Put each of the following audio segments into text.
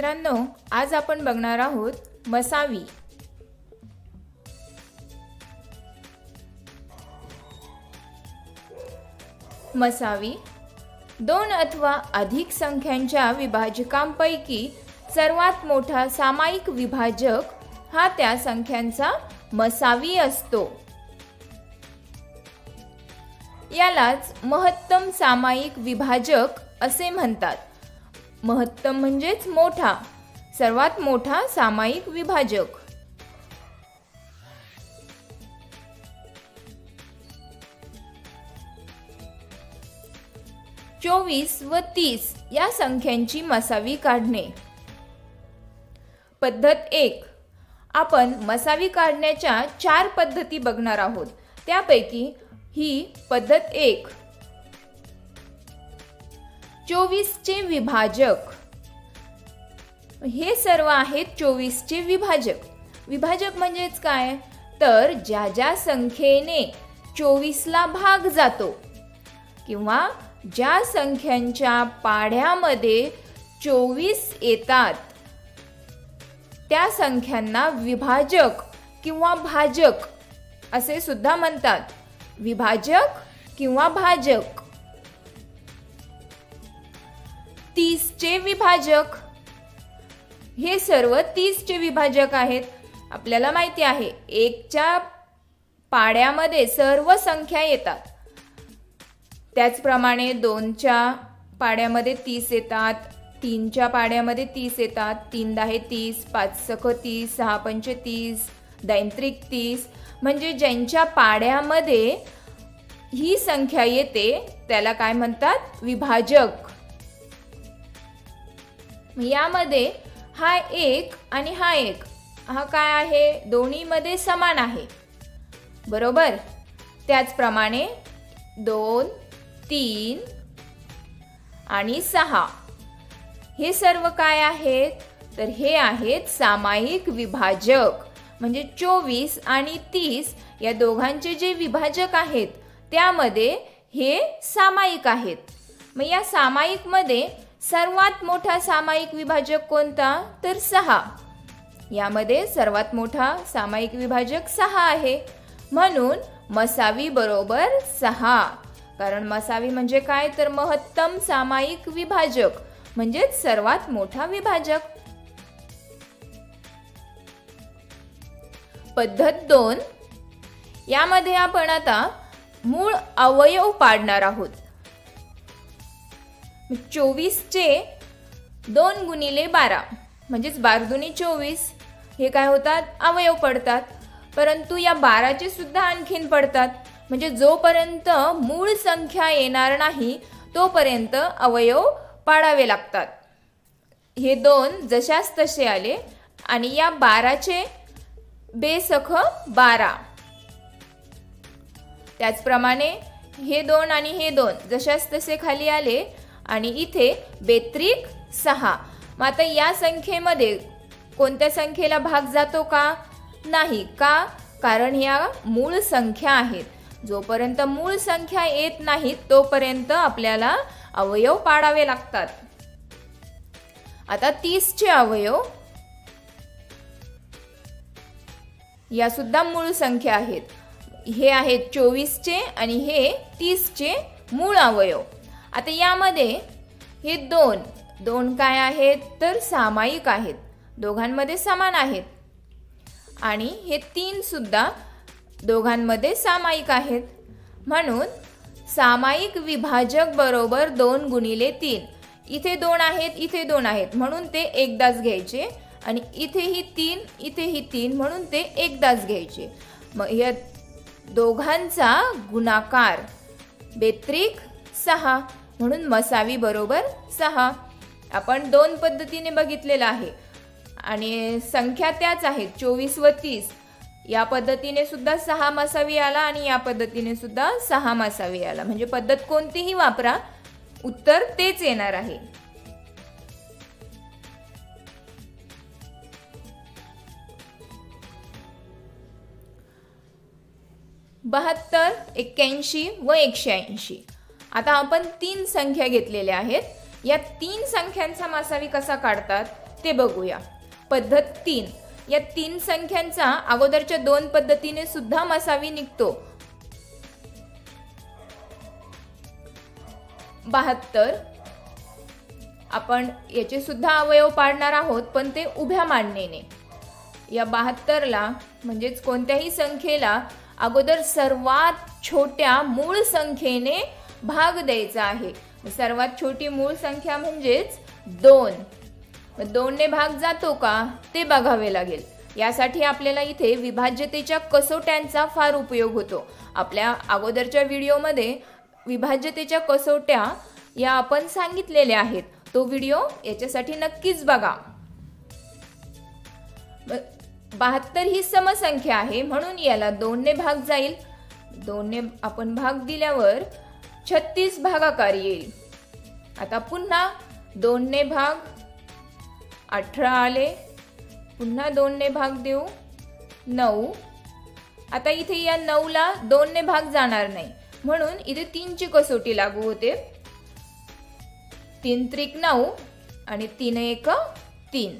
मित्रांनो, आज आपण बघणार आहोत मसावी। मसावी दोन अथवा अधिक संख्यांच्या विभाजकांपैकी सर्वात मोठा सामायिक विभाजक हा त्या संख्यांचा मसावी असतो। यालाच महत्तम सामायिक विभाजक असे म्हणतात। महत्तम म्हणजेच मोठा, सर्वात मोठा सामायिक विभाजक। चोवीस व 30 या संख्यांची मसावी काढणे। पद्धत 1। आपण मसावी काढण्याच्या 4 पद्धती बघणार आहोत। त्यापैकी ही पद्धत 1। 24 चे विभाजक। हे सर्व आहेत 24 चे विभाजक। विभाजक म्हणजेच काय, तर ज्या ज्या संख्येने 24 ला भाग जातो किंवा ज्या संख्यांच्या पाढ्यामध्ये 24 येतात त्या संख्यांना विभाजक किंवा भाजक असे सुद्धा म्हणतात। विभाजक किंवा भाजक। 30 चे विभाजक। हे सर्व 30 चे विभाजक आहेत। आपल्याला माहिती आहे 1 च्या पाढ्यामध्ये सर्व संख्या येतात, त्याचप्रमाणे 2 च्या पाढ्यामध्ये 30 येतात, 3 च्या पाढ्यामध्ये 30 येतात, 3 10 30, 5 सख 30, 6 पंच 30, 9 त्रिक 30। म्हणजे ज्यांच्या पाढ्यामध्ये ही संख्या येते त्याला काय म्हणतात, विभाजक। यामध्ये हा 1 आणि हा 1 हा काय आहे, दोन्ही मध्ये समान आहे, बरोबर। त्याचप्रमाणे 2 3 आणि 6 हे सर्व काय आहेत, तर हे आहेत सामायिक विभाजक। म्हणजे 24 आणि 30 या दोघांचे जे विभाजक आहेत त्यामध्ये हे सामायिक आहेत। मग या सामायिक मध्ये सर्वात मोठा सामायिक विभाजक कोणता, तर 6। यामध्ये सर्वात मोठा सामायिक विभाजक 6 आहे, म्हणून मसावी बरोबर 6। कारण मसावी म्हणजे काय, तर महत्तम सामायिक विभाजक म्हणजेच सर्वात मोठा विभाजक। पद्धत 2। यामध्ये आपण आता मूळ अवयव पाडणार आहोत। 24 चे 2 गुणिले 12 म्हणजेच 12 दुनी 24 हे काय होतात, अवयव पडतात। परंतु या 12 चे सुद्धा आणखीन पडतात। म्हणजे जोपर्यंत मूळ संख्या येणार नाही तोपर्यंत अवयव पाडावे लागतात। हे 2 जशास तसे आले आणि या 12 चे बेसख 12। त्याचप्रमाणे हे 2 आणि हे 2 जशास तसे खाली आले आणि इथे बेत्रिक 6। मग आता या संख्येमध्ये कोणत्या संख्येला भाग जातो का, नाही का, कारण या मूळ संख्या आहेत। जोपर्यंत मूळ संख्या येत नाहीत तोपर्यंत आपल्याला अवयव पाडावे लागतात। आता 30 चे अवयव, या सुद्धा मूळ संख्या आहेत। हे आहेत 24 चे आणि हे 30 चे मूळ अवयव। आता यामध्ये हे 2 काय आहेत, तर सामायिक आहेत, दोघांमध्ये समान आहेत। आणि हे 3 सुद्धा दोघांमध्ये सामायिक आहेत, म्हणून सामायिक विभाजक बरोबर 2 गुणिले 3। इथे 2 आहेत, इथे 2 आहेत, म्हणून ते एकदाच घ्यायचे, आणि इथेही 3, इथेही 3, म्हणून ते एकदाच घ्यायचे। मग या दोघांचा गुणाकार बेत्रिक 6, म्हणून मसावी बरोबर 6। आपण 2 पद्धतीने बघितलेलं आहे आणि संख्या त्याच आहेत 24 व 30। या पद्धतीने सुद्धा 6 मसावी आला आणि या पद्धतीने सुद्धा 6 मसावी आला। म्हणजे पद्धत कोणतीही वापरा, उत्तर तेच येणार आहे। 72, 81 व 180। आता आपण 3 संख्या घेतलेल्या आहेत। या 3 संख्यांचा मसावी कसा काढतात ते बघूया। पद्धत 3, या 3 संख्यांचा अगोदरच्या 2 पद्धतीने सुद्धा मसावी निघतो। 72 आपण याचे सुद्धा अवयव पाडणार आहोत, पण ते उभ्या मांडणीने। या 72ला म्हणजेच कोणत्याही संख्येला अगोदर सर्वात छोट्या मूळ संख्येने भाग द्यायचा आहे। सर्वात छोटी मूळ संख्या म्हणजेच 2। 2 ने भाग जातो का ते बघावे लागेल। यासाठी आपल्याला इथे विभाज्यतेच्या कसोट्यांचा फार उपयोग होतो। आपल्या अगोदरच्या व्हिडिओमध्ये विभाज्यतेच्या कसोट्या या आपण सांगितलेल्या आहेत, तो व्हिडिओ याच्यासाठी नक्कीच बघा। 72 ही समसंख्या आहे, म्हणून याला 2 ने भाग जाईल। 2 ने आपण भाग दिल्यावर 36 भागाकार येईल। आता पुन्हा 2 ने भाग 18 आले, पुन्हा 2 ने भाग देऊ 9। आता इथे या 9ला 2 ने भाग जाणार नाही, म्हणून इथे 3 ची कसोटी लागू होते। 3 त्रिक 9 आणि 3 एक 3,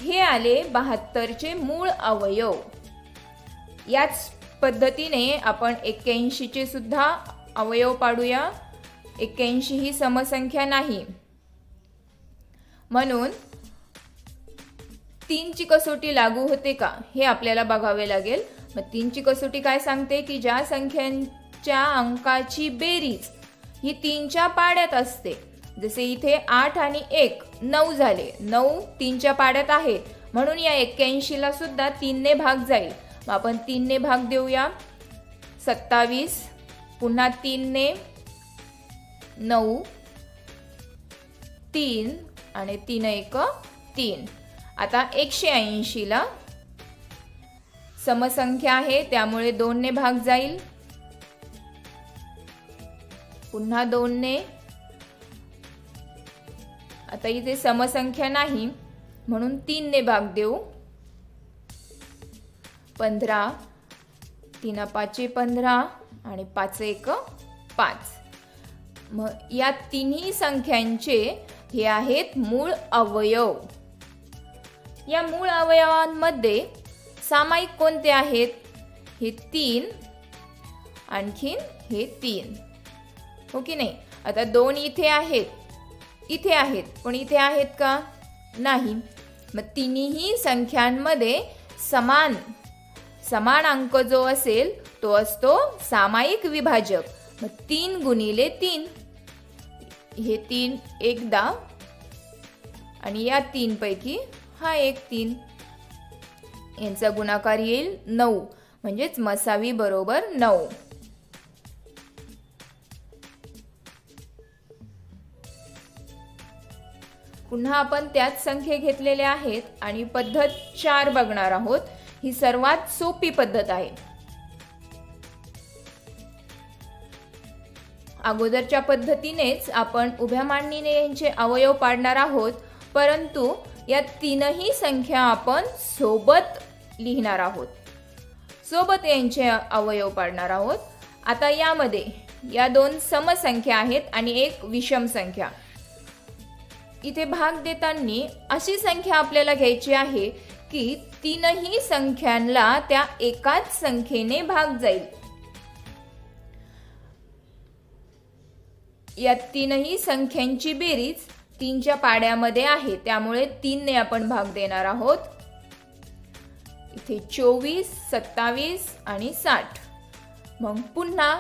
हे आले 72 चे मूळ अवयव। याच पद्धतीने आपण 81 चे सुद्धा अवयव पाडूया। 81 ही समसंख्या नाही, म्हणून 3 ची कसोटी लागू होते का हे आपल्याला बघावे लागेल। मग 3 ची कसोटी काय सांगते की ज्या संख्यांच्या अंकाची बेरीज ही 3 च्या पाड्यात असते, जसे इथे 8 आणि 1 9 झाले, 9 3 च्या पाड्यात आहे, म्हणून या 81 ला सुद्धा 3 ने भाग जाईल। मग आपण 3 ने भाग देऊया 27, पुन्हा 3 ने 9, 3 आणि 3 एक 3। आता 180 ला समसंख्या आहे, त्यामुळे 2 ने भाग जाईल, पुन्हा 2 ने। आता इथे समसंख्या नाही, म्हणून 3 ने भाग देऊ 15, 3 5 15 आणि 5 एक 5। मग या तिन्ही संख्यांचे हे आहेत मूळ अवयव। या मूळ अवयवांमध्ये सामायिक कोणते आहेत? हे 3, आणखीन हे 3, हो की नाही? आता 2 इथे आहेत, इथे आहेत, पण इथे आहेत का? नाही। मग तिन्ही संख्यांमध्ये समान अंक जो असेल तो असतो सामायिक विभाजक। मग 3 गुणिले 3, हे 3 एकदा, आणि या 3 पैकी हा एक 3, यांचा गुणाकार येईल 9, म्हणजेच मसावी बरोबर 9। पुन्हा आपण त्याच संख्या घेतलेल्या आहेत आणि पद्धत 4 बघणार आहोत। ही सर्वात सोपी पद्धत आहे। अगोदरच्या पद्धतीनेच आपण उभ्या मांडणीने यांचे अवयव पाडणार आहोत, परंतु या तीनही संख्या आपण सोबत लिहिणार आहोत, सोबत यांचे अवयव पाडणार आहोत। आता यामध्ये या 2 समसंख्या आहेत आणि एक विषम संख्या। इथे भाग देताना अशी संख्या आपल्याला घ्यायची आहे की तीनही संख्यांना त्या एकाच संख्येने भाग जाईल। या तीनही संख्यांची बेरीज 3 च्या पाड्यामध्ये आहे, त्यामुळे 3 ने आपण भाग देणार आहोत। इथे 24, 27 आणि 60। मग पुन्हा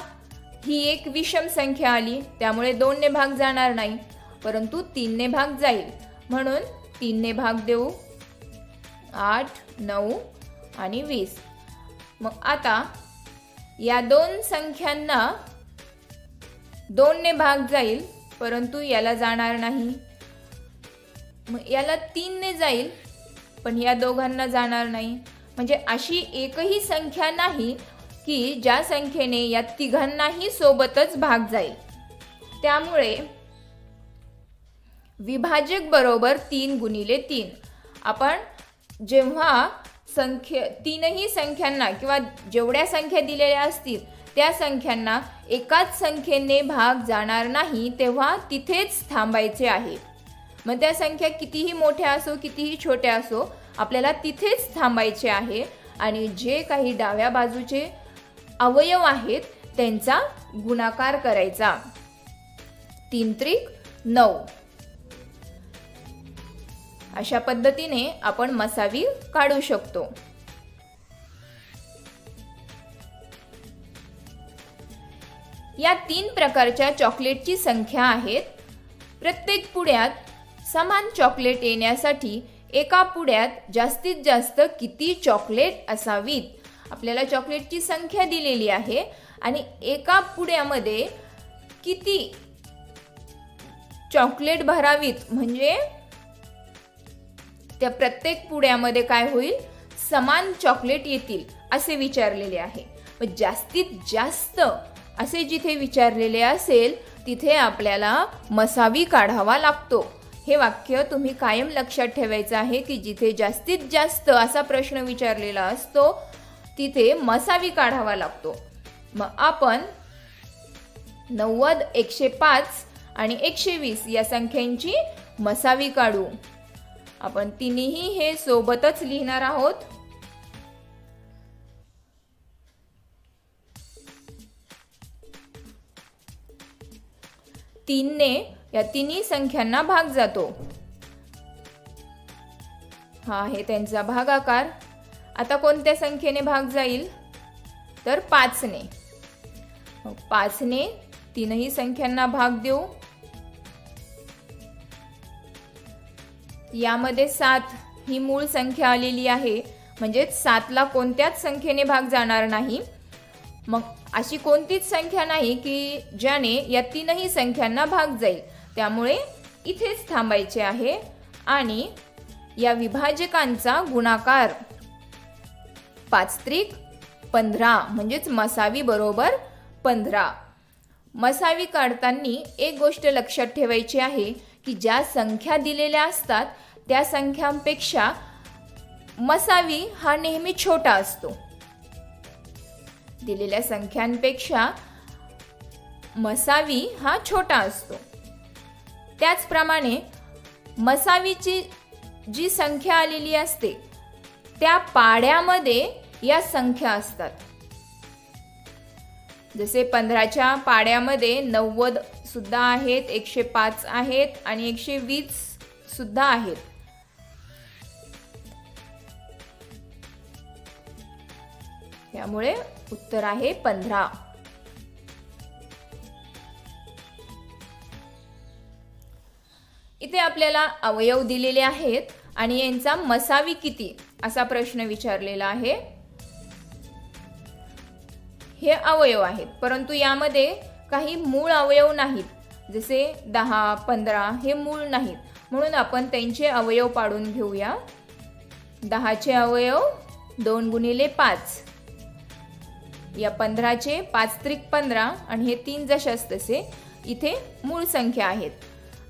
ही एक विषम संख्या आली, त्यामुळे 2 ने भाग जाणार नाही, परंतु 3 ने भाग जाईल, म्हणून 3 ने भाग देऊ 8, 9 आणि 20। मग आता या 2 संख्यांना 2 ने भाग जाईल, परंतु याला जाणार नाही। मग याला 3 ने जाईल, पण या दोघांना जाणार नाही। म्हणजे अशी एकही संख्या नाही की ज्या संख्येने या तिघांनाही सोबतच भाग जाईल। त्यामुळे विभाजक बरोबर 3 गुणिले 3। आपण जेव्हा तीनही संख्यांना किंवा जेवढ्या संख्या दिलेल्या असतील त्या संख्यांना एकाच संख्येने भाग जाणार नाही, तेव्हा तिथेच थांबायचे आहे। मग त्या संख्या कितीही मोठ्या असो कितीही छोट्या असो आपल्याला तिथेच थांबायचे आहे आणि जे काही डाव्या बाजूचे अवयव आहेत त्यांचा गुणाकार करायचा. 3 त्रिक 9. अशा पद्धतीने आपण मसावी काढू शकतो. या 3 प्रकारच्या चॉकलेटची संख्या आहेत. प्रत्येक पुड्यात समान चॉकलेट येण्यासाठी एका पुड्यात जास्तीत जास्त किती चॉकलेट असावीत. आपल्याला चॉकलेटची संख्या दिलेली आहे आणि एका पुड्यामध्ये किती चॉकलेट भरावीत म्हणजे त्या प्रत्येक पुड्यामध्ये काय होईल, समान चॉकलेट येतील असे विचारलेले आहे. मग जास्तीत जास्त असे जिथे विचारलेले असेल तिथे आपल्याला मसावी काढावा लागतो. हे वाक्य तुम्ही कायम लक्षात ठेवायचं आहे की जिथे जास्तीत जास्त असा प्रश्न विचारलेला असतो तिथे मसावी काढावा लागतो. मग आपण 90, 105 आणि 120 या संख्यांची मसावी काढू. आपण तिन्ही हे सोबतच लिहिणार आहोत. 3 ने या तिन्ही संख्यांना भाग जातो. हा आहे त्यांचा भागाकार. आता कोणत्या संख्येने भाग जाईल तर 5 ने. 5 ने तीनही संख्यांना भाग देऊ. यामध्ये 7 ही मूळ संख्या आलेली आहे म्हणजे 7 ला कोणत्याच संख्येने भाग जाणार नाही. मग अशी कोणतीच संख्या नाही की ज्याने या तीनही संख्यांना भाग जाईल. त्यामुळे इथेच थांबायचे आहे आणि या विभाजकांचा गुणाकार 5 त्रिक 15 म्हणजेच मसावी बरोबर 15. मसावी काढताना एक गोष्ट लक्षात ठेवायची आहे की ज्या संख्या दिलेल्या असतात त्या संख्यांपेक्षा मसावी हा नेहमी छोटा असतो. दिलेल्या संख्यांपेक्षा मसावी हा छोटा असतो. त्याचप्रमाणे मसावीची जी संख्या आलेली असते त्या पाड्यामध्ये या संख्या असतात. जसे 15च्या पाड्यामध्ये 90 सुद्धा आहेत, 105 आहेत आणि 120 सुद्धा आहेत. त्यामुळे उत्तर आहे 15. इथे आपल्याला अवयव दिलेले आहेत आणि यांचा मसावी किती असा प्रश्न विचारलेला आहे. हे अवयव आहेत परंतु यामध्ये काही मूळ अवयव नाहीत. जसे 10, 15 हे मूळ नाहीत म्हणून आपण त्यांचे अवयव पाडून घेऊया. 10चे अवयव 2 गुणिले 5. या 15चे 5 त्रिक 15 आणि हे 3 जशास तसे इथे मूळ संख्या आहेत.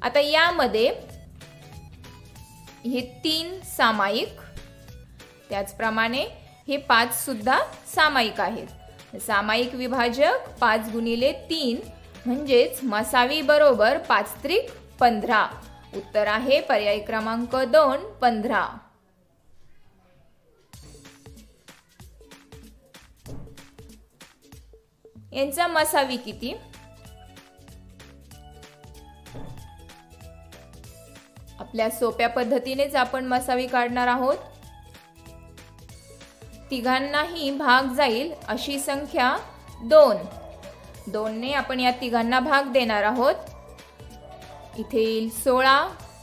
आता यामध्ये हे 3 सामायिक, त्याचप्रमाणे हे 5 सुद्धा सामायिक आहेत. सामायिक विभाजक 5 गुणिले 3 म्हणजेच मसावी बरोबर 5 त्रिक 15. उत्तर आहे पर्याय क्रमांक 2 15. यांचा मसावी किती? आपल्या सोप्या पद्धतीनेच आपण मसावी काढणार आहोत. तिघांनाही भाग जाईल अशी संख्या 2. 2 ने आपण या तिघांना भाग देणार आहोत. इथे येईल 16,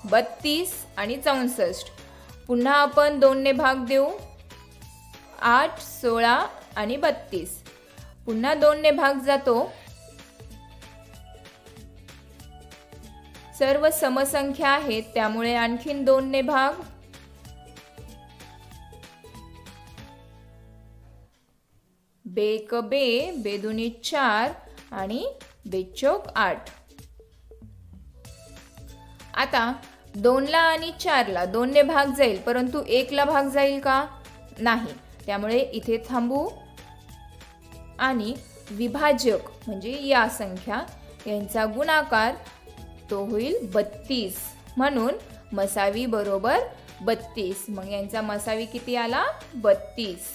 32 आणि 64. पुन्हा आपण 2 ने भाग देऊ. 8, 16 आणि 32. पुन्हा 2 ने भाग जातो. सर्व समसंख्या आहेत त्यामुळे आणखीन 2 ने भाग. बेक बे, बेदुनी 4 आणि बेचोक 8. आता 2 ला आणि 4 ला 2 ने भाग जाईल परंतु 1 ला भाग जाईल का? नाही. त्यामुळे इथे थांबू आणि विभाजक म्हणजे या संख्या यांचा गुणाकार तो होईल 32. म्हणून मसावी बरोबर 32. मग यांचा मसावी किती आला? 32.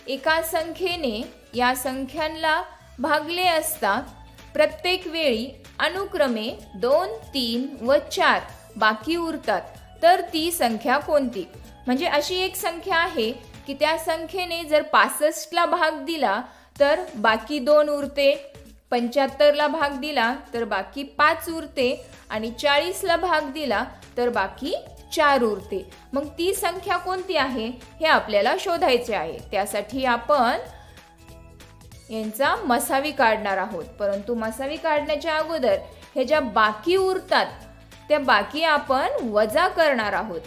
एका संख्येने या संख्यांना भागले असता प्रत्येक वेळी अनुक्रमे 2, 3 व 4 बाकी उरतात, तर ती संख्या कोणती? म्हणजे अशी एक संख्या आहे की त्या संख्येने जर 65ला भाग दिला तर बाकी 2 उरते, 75ला भाग दिला तर बाकी 5 उरते आणि 40ला भाग दिला तर बाकी 4 उरते. मग ती संख्या कोणती आहे हे आपल्याला शोधायचे आहे. त्यासाठी आपण यांचा मसावी काढणार आहोत. परंतु मसावी काढण्याच्या अगोदर हे ज्या बाकी उरतात त्या बाकी आपण वजा करणार आहोत.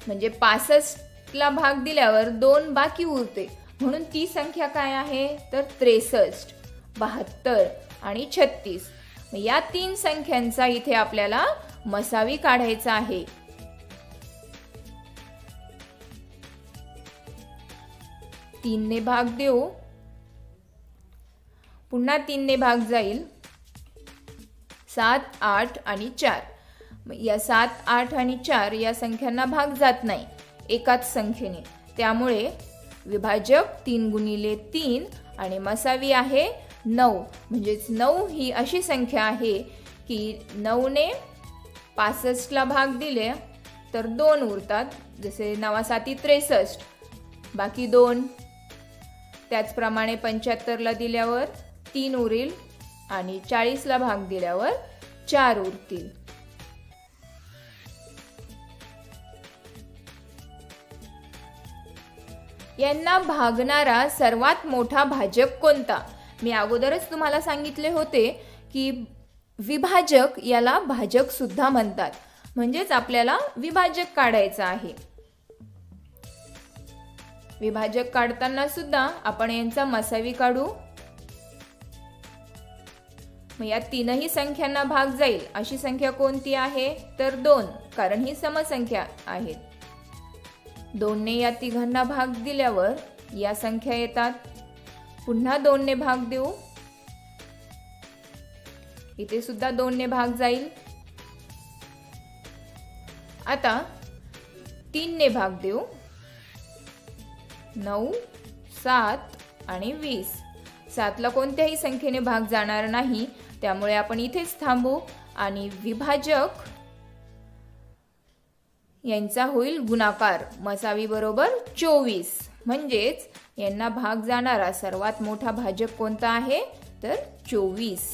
म्हणजे 65ला भाग दिल्यावर 2 बाकी उरते, म्हणून ती संख्या काय आहे तर 63, 72 आणि 36. या 3 संख्यांचा इथे आपल्याला मसावी काढायचा आहे. तीनने भाग देऊ, पुन्हा 3ने भाग जाईल. 7, 8 आणि 4. या 7, 8 आणि 4 या संख्यांना भाग जात नाही एकाच संख्येने, त्यामुळे विभाजक 3 गुणिले 3 आणि मसावी आहे 9. म्हणजेच 9 ही अशी संख्या आहे की 9ने 65ला भाग दिले तर 2 उरतात, जसे 9 7 63, बाकी 2. त्याचप्रमाणे 75ला दिल्यावर 3 उरेल आणि 40ला भाग दिल्यावर 4 उरतील. यांना भागणारा सर्वात मोठा भाजक कोणता? मी अगोदरच तुम्हाला सांगितले होते की विभाजक याला भाजक सुद्धा म्हणतात. म्हणजेच आपल्याला विभाजक काढायचा आहे. विभाजक काढताना सुद्धा आपण यांचा मसावी काढू. मग या 3ही संख्यांना भाग जाईल अशी संख्या कोणती आहे तर 2, कारण ही समसंख्या आहेत. 2ने या तिघांना भाग दिल्यावर या संख्या येतात. पुन्हा 2ने भाग देऊ, इथे सुद्धा 2ने भाग जाईल. आता 3ने भाग देऊ. 9, 7 आणि 20. 7ला कोणत्याही संख्येने भाग जाणार नाही, त्यामुळे आपण इथेच थांबू आणि विभाजक यांचा होईल गुणाकार. मसावी बरोबर 24. म्हणजेच यांना भाग जाणारा सर्वात मोठा भाजक कोणता आहे तर 24.